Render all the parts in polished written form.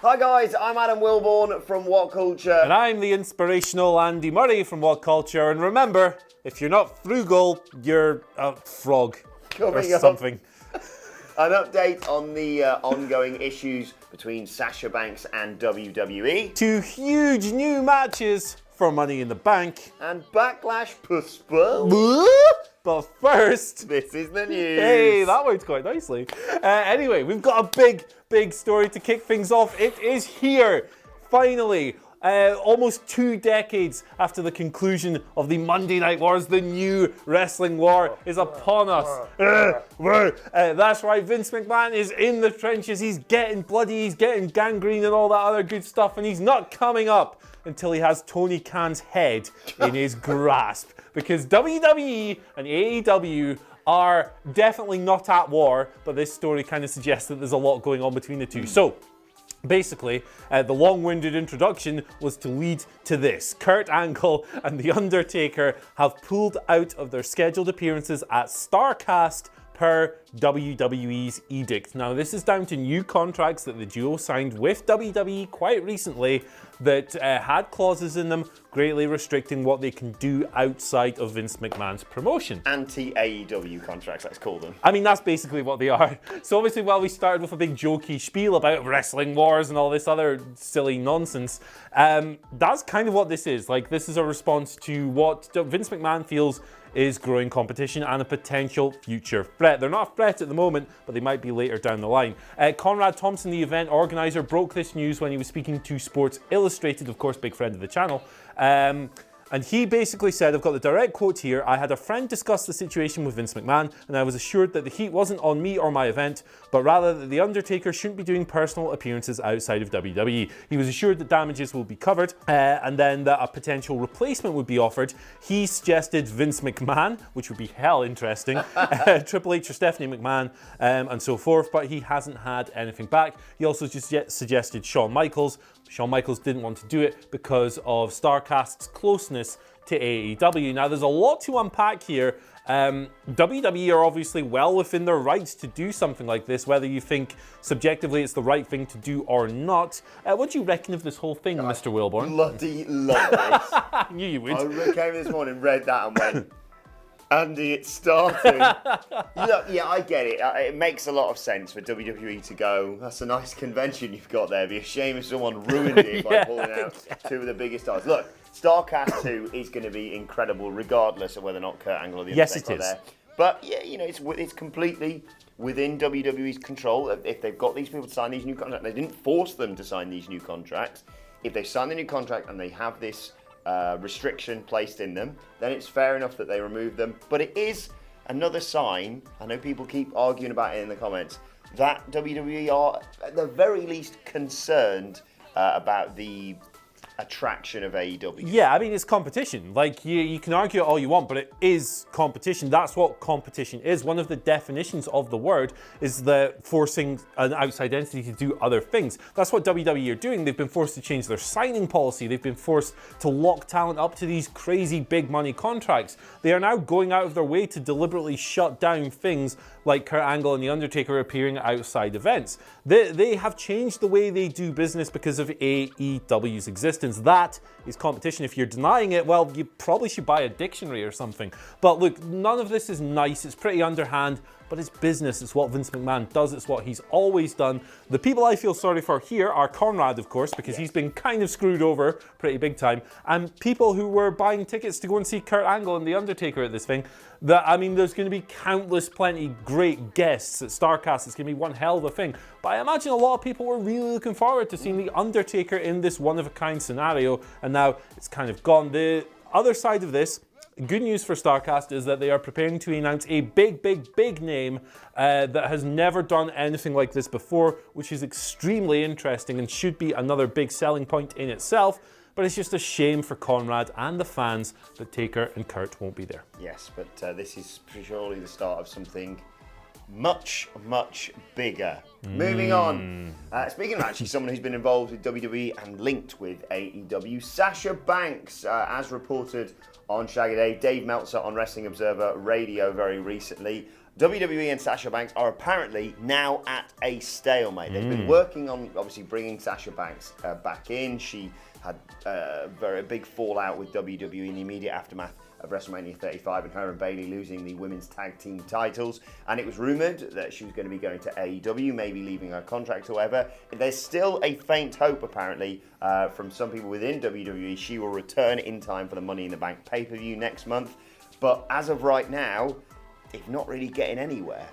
Hi guys, I'm Adam Wilborn from WhatCulture. And I'm the inspirational Andy Murray from WhatCulture. And remember, if you're not frugal, you're a frog or something. An update on the ongoing issues between Sasha Banks and WWE. 2 huge new matches for Money in the Bank. And Backlash postponed. But first, this is the news. Hey, that worked quite nicely. Anyway, we've got a big story to kick things off. It is here, finally. Almost 2 decades after the conclusion of the Monday Night Wars, the new wrestling war is upon us. That's right, Vince McMahon is in the trenches. He's getting bloody, he's getting gangrene and all that other good stuff, and he's not coming up until he has Tony Khan's head in his grasp. Because WWE and AEW are definitely not at war, but this story kind of suggests that there's a lot going on between the two. So, basically, the long-winded introduction was to lead to this. Kurt Angle and The Undertaker have pulled out of their scheduled appearances at Starrcast per WWE's edict. Now, this is down to new contracts that the duo signed with WWE quite recently that had clauses in them greatly restricting what they can do outside of Vince McMahon's promotion. Anti-AEW contracts, let's call them. I mean, that's basically what they are. So obviously, while we started with a big jokey spiel about wrestling wars and all this other silly nonsense, that's kind of what this is. Like, this is a response to what Vince McMahon feels is growing competition and a potential future threat. They're not a threat at the moment, but they might be later down the line. Conrad Thompson, the event organizer, broke this news when he was speaking to Sports Illustrated, of course, big friend of the channel. And he basically said, I've got the direct quote here, I had a friend discuss the situation with Vince McMahon, and I was assured that the heat wasn't on me or my event, but rather that The Undertaker shouldn't be doing personal appearances outside of WWE. He was assured that damages will be covered, and then that a potential replacement would be offered. He suggested Vince McMahon, which would be hell interesting, Triple H or Stephanie McMahon, and so forth, but he hasn't had anything back. He also just suggested Shawn Michaels. Shawn Michaels didn't want to do it because of Starrcast's closeness to AEW. Now, there's a lot to unpack here. WWE are obviously well within their rights to do something like this, whether you think subjectively it's the right thing to do or not. What do you reckon of this whole thing, Mr. Wilborn? Bloody love this. I knew you would. I came this morning, read that and went, Andy, it's starting. Look, yeah, I get it. It makes a lot of sense for WWE to go, that's a nice convention you've got there. It'd be a shame if someone ruined it by pulling out 2 of the biggest stars. Look, Starrcast II is going to be incredible regardless of whether or not Kurt Angle or the Undertaker are there. But yeah, you know, it's completely within WWE's control. If they've got these people to sign these new contracts, they didn't force them to sign these new contracts. If they sign the new contract and they have this restriction placed in them, then it's fair enough that they remove them. But it is another sign, I know people keep arguing about it in the comments, that WWE are at the very least concerned about the attraction of AEW. Yeah, I mean, it's competition. Like, you can argue it all you want, but it is competition. That's what competition is. One of the definitions of the word is the forcing an outside entity to do other things. That's what WWE are doing. They've been forced to change their signing policy. They've been forced to lock talent up to these crazy big money contracts. They are now going out of their way to deliberately shut down things like Kurt Angle and The Undertaker appearing at outside events. They have changed the way they do business because of AEW's existence. That is competition. If you're denying it, well, you probably should buy a dictionary or something. But look, none of this is nice. It's pretty underhand, but it's business. It's what Vince McMahon does. It's what he's always done. The people I feel sorry for here are Conrad, of course, because he's been kind of screwed over pretty big time, and people who were buying tickets to go and see Kurt Angle and The Undertaker at this thing. I mean, there's going to be plenty great guests at Starrcast. It's going to be one hell of a thing. But I imagine a lot of people were really looking forward to seeing The Undertaker in this one-of-a-kind scenario, and now it's kind of gone. The other side of this, good news for Starrcast, is that they are preparing to announce a big name that has never done anything like this before, which is extremely interesting and should be another big selling point in itself. But it's just a shame for Conrad and the fans that Taker and Kurt won't be there. Yes, but this is surely the start of something much bigger. Moving on. Speaking of actually someone who's been involved with WWE and linked with AEW, Sasha Banks, as reported on Shaggy Day, Dave Meltzer on Wrestling Observer Radio very recently, WWE and Sasha Banks are apparently now at a stalemate. They've been working on, obviously, bringing Sasha Banks back in. She had a very big fallout with WWE in the immediate aftermath of WrestleMania 35 and her and Bayley losing the women's tag team titles. And it was rumoured that she was going to be going to AEW, maybe leaving her contract or whatever. There's still a faint hope, apparently, from some people within WWE. She will return in time for the Money in the Bank pay-per-view next month. But as of right now, it's not really getting anywhere.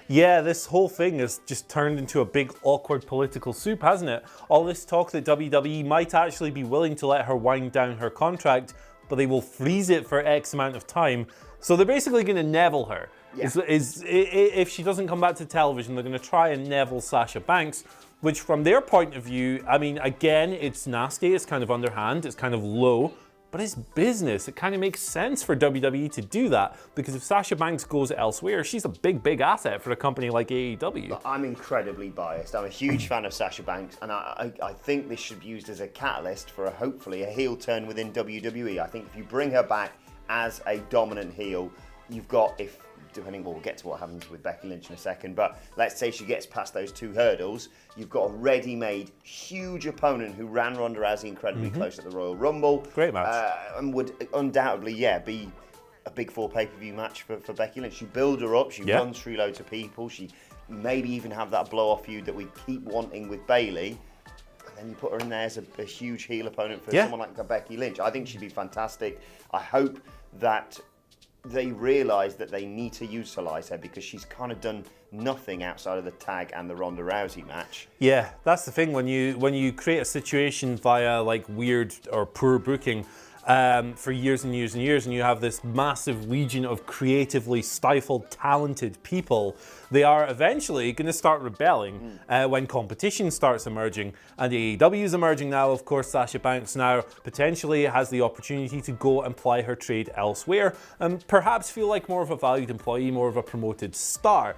Yeah, this whole thing has just turned into a big awkward political soup, hasn't it? All this talk that WWE might actually be willing to let her wind down her contract, but they will freeze it for X amount of time. So they're basically going to Neville her. Yeah. If she doesn't come back to television, they're going to try and Neville Sasha Banks, which from their point of view, I mean, again, it's nasty, it's kind of underhand, it's kind of low, but it's business. It kind of makes sense for WWE to do that, because if Sasha Banks goes elsewhere, she's a big, big asset for a company like AEW. But I'm incredibly biased. I'm a huge fan of Sasha Banks, and I think this should be used as a catalyst for hopefully a heel turn within WWE. I think if you bring her back as a dominant heel, you've got, we'll get to what happens with Becky Lynch in a second, but let's say she gets past those two hurdles, you've got a ready-made, huge opponent who ran Ronda Rousey incredibly close at the Royal Rumble. Great match. And would undoubtedly, be a big 4 pay-per-view match for Becky Lynch. You build her up, she runs through loads of people, she maybe even have that blow-off feud that we keep wanting with Bayley, and then you put her in there as a huge heel opponent for someone like Becky Lynch. I think she'd be fantastic. I hope that they realise that they need to utilise her, because she's kind of done nothing outside of the tag and the Ronda Rousey match. Yeah, that's the thing. When you create a situation via like weird or poor booking for years and years and years, and you have this massive legion of creatively stifled, talented people, they are eventually going to start rebelling when competition starts emerging. And AEW is emerging now. Of course, Sasha Banks now potentially has the opportunity to go and ply her trade elsewhere and perhaps feel like more of a valued employee, more of a promoted star.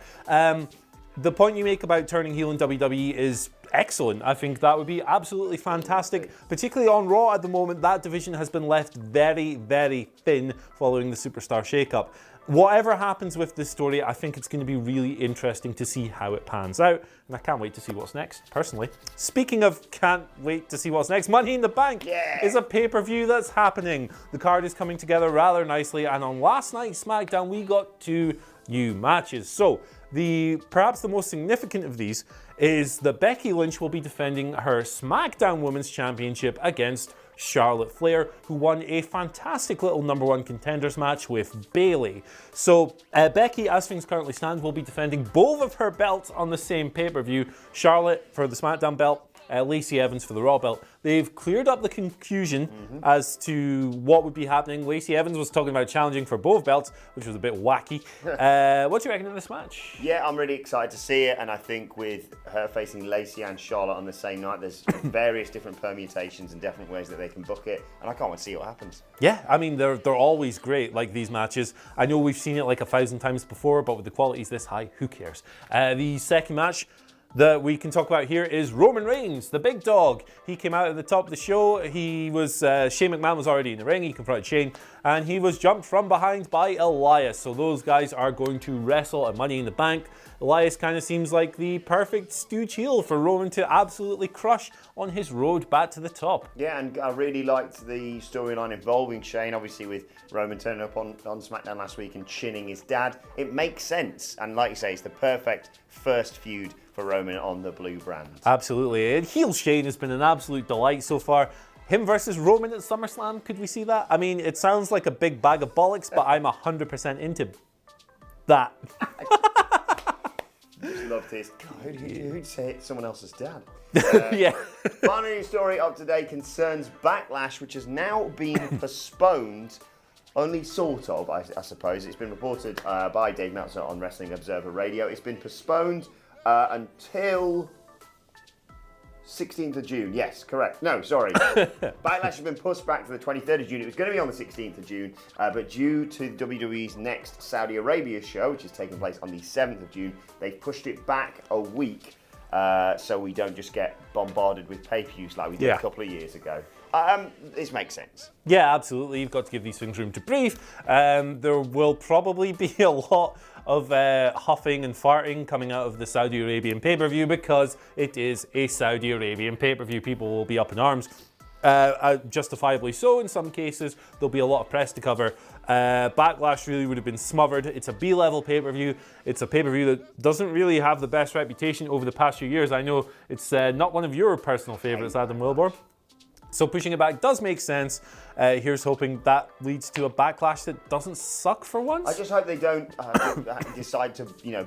The point you make about turning heel in WWE is excellent. I think that would be absolutely fantastic, particularly on Raw at the moment. That division has been left very, very thin following the Superstar shakeup. Whatever happens with this story, I think it's going to be really interesting to see how it pans out, and I can't wait to see what's next, personally. Speaking of can't wait to see what's next, Money in the Bank is a pay-per-view that's happening. The card is coming together rather nicely, and on last night's SmackDown, we got 2 new matches. So, perhaps the most significant of these is that Becky Lynch will be defending her SmackDown Women's Championship against Charlotte Flair, who won a fantastic little #1 contenders match with Bayley. So Becky, as things currently stand, will be defending both of her belts on the same pay-per-view. Charlotte for the SmackDown belt, Lacey Evans for the Raw belt. They've cleared up the confusion as to what would be happening. Lacey Evans was talking about challenging for both belts, which was a bit wacky. What do you reckon of this match? Yeah, I'm really excited to see it, and I think with her facing Lacey and Charlotte on the same night, there's various different permutations and different ways that they can book it, and I can't wait to see what happens. Yeah, I mean, they're always great, like these matches. I know we've seen it like 1,000 times before, but with the qualities this high, who cares? The second match that we can talk about here is Roman Reigns, the big dog. He came out at the top of the show. Shane McMahon was already in the ring. He confronted Shane, and he was jumped from behind by Elias. So those guys are going to wrestle at Money in the Bank. Elias kind of seems like the perfect stooge heel for Roman to absolutely crush on his road back to the top. Yeah, and I really liked the storyline involving Shane, obviously with Roman turning up on SmackDown last week and chinning his dad. It makes sense, and like you say, it's the perfect first feud for Roman on the blue brand. Absolutely. And heel Shane has been an absolute delight so far. Him versus Roman at SummerSlam, could we see that? I mean, it sounds like a big bag of bollocks, but I'm 100% into that. Just love this. God, who'd say it's someone else's dad? Yeah. Final story of today concerns Backlash, which has now been postponed. Only sort of, I suppose. It's been reported by Dave Meltzer on Wrestling Observer Radio. It's been postponed until 16th of June. Yes, correct. No, sorry. Backlash has been pushed back to the 23rd of June. It was going to be on the 16th of June, but due to WWE's next Saudi Arabia show, which is taking place on the 7th of June, they've pushed it back a week so we don't just get bombarded with pay-per-views like we did a couple of years ago. This makes sense. Yeah, absolutely. You've got to give these things room to breathe. There will probably be a lot of huffing and farting coming out of the Saudi Arabian pay-per-view, because it is a Saudi Arabian pay-per-view. People will be up in arms. Justifiably so in some cases. There'll be a lot of press to cover. Backlash really would have been smothered. It's a B-level pay-per-view. It's a pay-per-view that doesn't really have the best reputation over the past few years. I know it's not one of your personal favourites, Adam Wilbur. So pushing it back does make sense. Here's hoping that leads to a Backlash that doesn't suck for once. I just hope they don't decide to,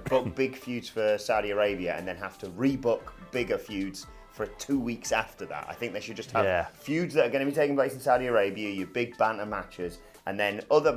book big feuds for Saudi Arabia and then have to rebook bigger feuds for 2 weeks after that. I think they should just have feuds that are going to be taking place in Saudi Arabia, your big banter matches, and then other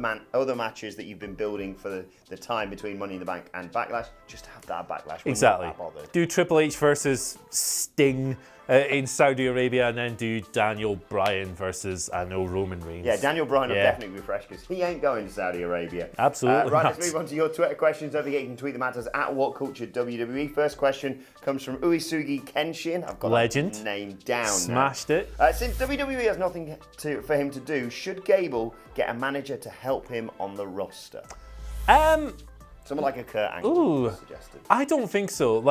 matches that you've been building for the time between Money in the Bank and Backlash. Just have that Backlash. Exactly. Do Triple H versus Sting in Saudi Arabia, and then do Daniel Bryan versus, Roman Reigns. Yeah, Daniel Bryan will definitely be fresh because he ain't going to Saudi Arabia. Absolutely right, not. let's move on to your Twitter questions. Don't forget you can tweet them at us at WhatCulture WWE. First question comes from Uesugi Kenshin. I've got Legend. Name down. Smashed it. Since WWE has nothing for him to do, should Gable get a manager to help him on the roster? Someone like a Kurt Angle suggested. I don't think so.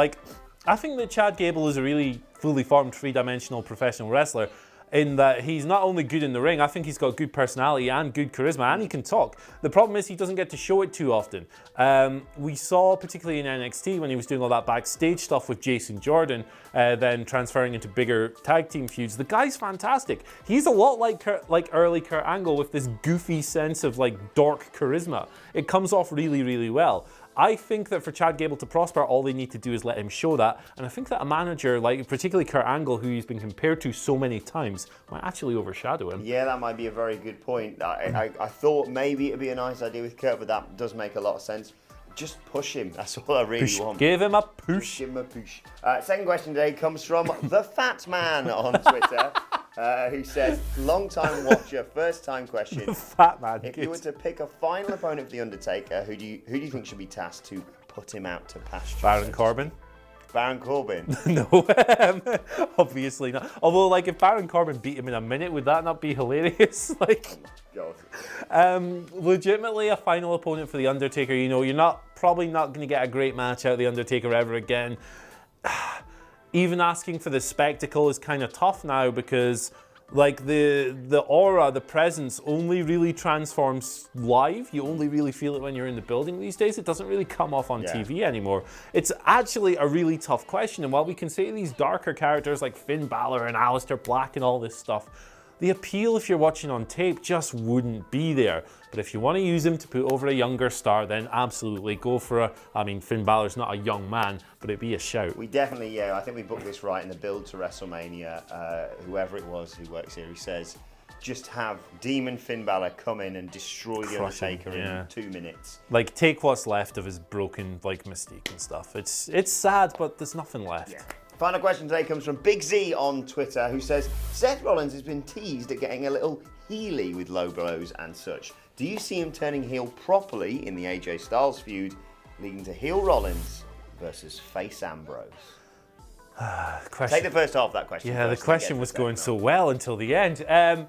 I think that Chad Gable is a really fully formed three-dimensional professional wrestler in that he's not only good in the ring, I think he's got good personality and good charisma, and he can talk. The problem is he doesn't get to show it too often. We saw, particularly in NXT, when he was doing all that backstage stuff with Jason Jordan, then transferring into bigger tag team feuds. The guy's fantastic. He's a lot like early Kurt Angle with this goofy sense of dork charisma. It comes off really, really well. I think that for Chad Gable to prosper, all they need to do is let him show that. And I think that a manager, particularly Kurt Angle, who he's been compared to so many times, might actually overshadow him. Yeah, that might be a very good point. I thought maybe it'd be a nice idea with Kurt, but that does make a lot of sense. Just push him. That's all I really want. Give him a push. Give him a push. Second question today comes from the Fat Man on Twitter, who says, long-time watcher, first-time question. The Fat Man. If you were to pick a final opponent for The Undertaker, who do you think should be tasked to put him out to pasture? Baron Corbin. Baron Corbin? No, obviously not. Although, if Baron Corbin beat him in a minute, would that not be hilarious? Legitimately a final opponent for The Undertaker. You're probably not going to get a great match out of The Undertaker ever again. Even asking for the spectacle is kind of tough now because the aura, the presence only really transforms live. You only really feel it when you're in the building these days. It doesn't really come off on TV anymore. It's actually a really tough question. And while we can say these darker characters like Finn Balor and Aleister Black and all this stuff, the appeal, if you're watching on tape, just wouldn't be there. But if you want to use him to put over a younger star, then absolutely go for Finn Balor's not a young man, but it'd be a shout. We definitely, I think we booked this right in the build to WrestleMania. Whoever it was who works here, he says, just have Demon Finn Balor come in and destroy The Undertaker in 2 minutes. Take what's left of his broken, mystique and stuff. It's sad, but there's nothing left. Yeah. Final question today comes from Big Z on Twitter, who says, Seth Rollins has been teased at getting a little heely with low blows and such. Do you see him turning heel properly in the AJ Styles feud, leading to heel Rollins versus face Ambrose? Take the first half of that question. Yeah, the question was going so well until the end. I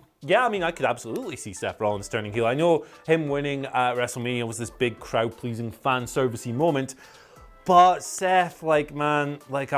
could absolutely see Seth Rollins turning heel. I know him winning at WrestleMania was this big crowd-pleasing, fan-servicey moment. But Seth, I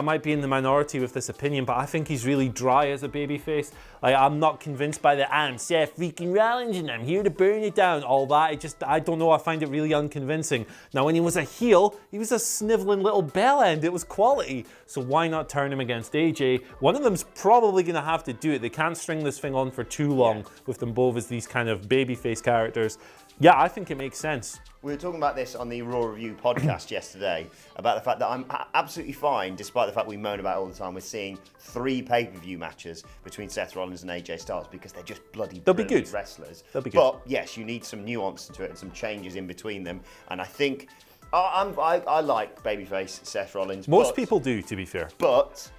might be in the minority with this opinion, but I think he's really dry as a babyface. I'm not convinced by the I'm Seth freaking Rollins and I'm here to burn it down, all that. I don't know, I find it really unconvincing. Now, when he was a heel, he was a sniveling little bell end. It was quality. So why not turn him against AJ? One of them's probably going to have to do it. They can't string this thing on for too long with them both as these kind of babyface characters. Yeah, I think it makes sense. We were talking about this on the Raw Review podcast yesterday, about the fact that I'm absolutely fine, despite the fact we moan about it all the time, we're seeing 3 pay-per-view matches between Seth Rollins and AJ Styles because they're just bloody brilliant wrestlers. They'll be good. But yes, you need some nuance to it and some changes in between them. And I think I like babyface Seth Rollins. Most people do, to be fair. But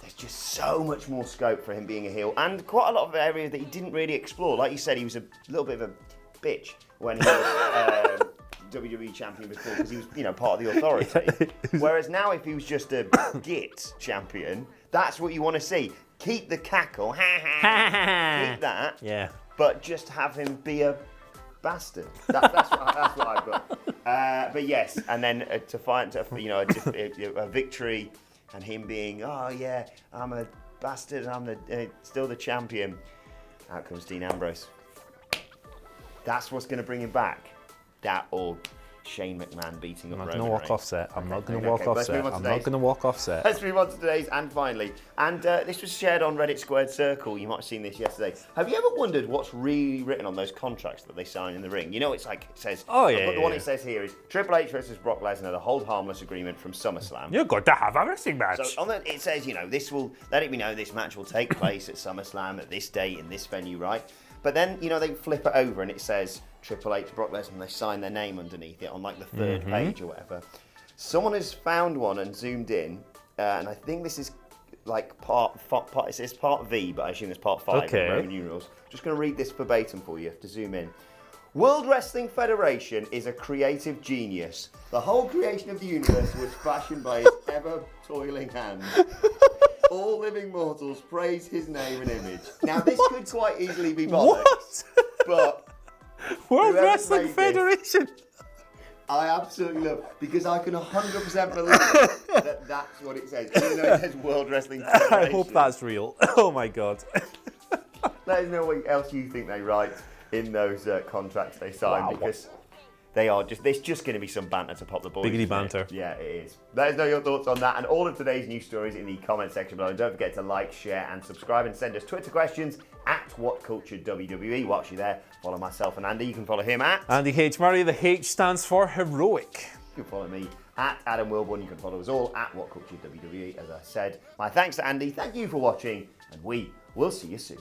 there's just so much more scope for him being a heel, and quite a lot of areas that he didn't really explore. Like you said, he was a little bit of a bitch when he was WWE champion before because he was, part of the authority. Whereas now, if he was just a git champion, that's what you want to see. Keep the cackle, keep that. Yeah. But just have him be a bastard. That's what I've got. But yes, and then to find a victory, and him being, oh yeah, I'm a bastard, I'm still the champion. Out comes Dean Ambrose. That's what's going to bring him back. That or Shane McMahon beating up Roman Reigns. I'm not going to walk off set. I'm not going to walk off set. I'm not going to walk off set. Let's move on to today's, and finally, and this was shared on Reddit Squared Circle. You might have seen this yesterday. Have you ever wondered what's really written on those contracts that they sign in the ring? You know, it's like, it says, the one it says here is Triple H versus Brock Lesnar, the hold harmless agreement from SummerSlam. You're going to have a wrestling match. So on it says, this will, let it be known this match will take place at SummerSlam at this date in this venue, right? But then, they flip it over and it says Triple H, Brock Lesnar, and they sign their name underneath it on like the third page or whatever. Someone has found one and zoomed in, and I think this is like it says part V, but I assume it's part 5 in Roman numerals. Just going to read this verbatim for you. You have to zoom in. World Wrestling Federation is a creative genius. The whole creation of the universe was fashioned by his ever-toiling hands. All living mortals praise his name and image. Now, this could quite easily be bollocks. But World Wrestling Federation. I absolutely love it, because I can 100% believe that that's what it says. Even though it says World Wrestling Federation. I hope that's real. Oh my God. Let us know what else you think they write in those contracts they sign, because there's just going to be some banter to pop the boys. Biggity banter. Yeah, it is. Let us know your thoughts on that and all of today's news stories in the comment section below. And don't forget to like, share, and subscribe, and send us Twitter questions at WhatCulture WWE. Whilst you're there, follow myself and Andy. You can follow him at Andy H. Murray. The H stands for heroic. You can follow me at Adam Wilborn. You can follow us all at WhatCulture WWE. As I said, my thanks to Andy. Thank you for watching, and we will see you soon.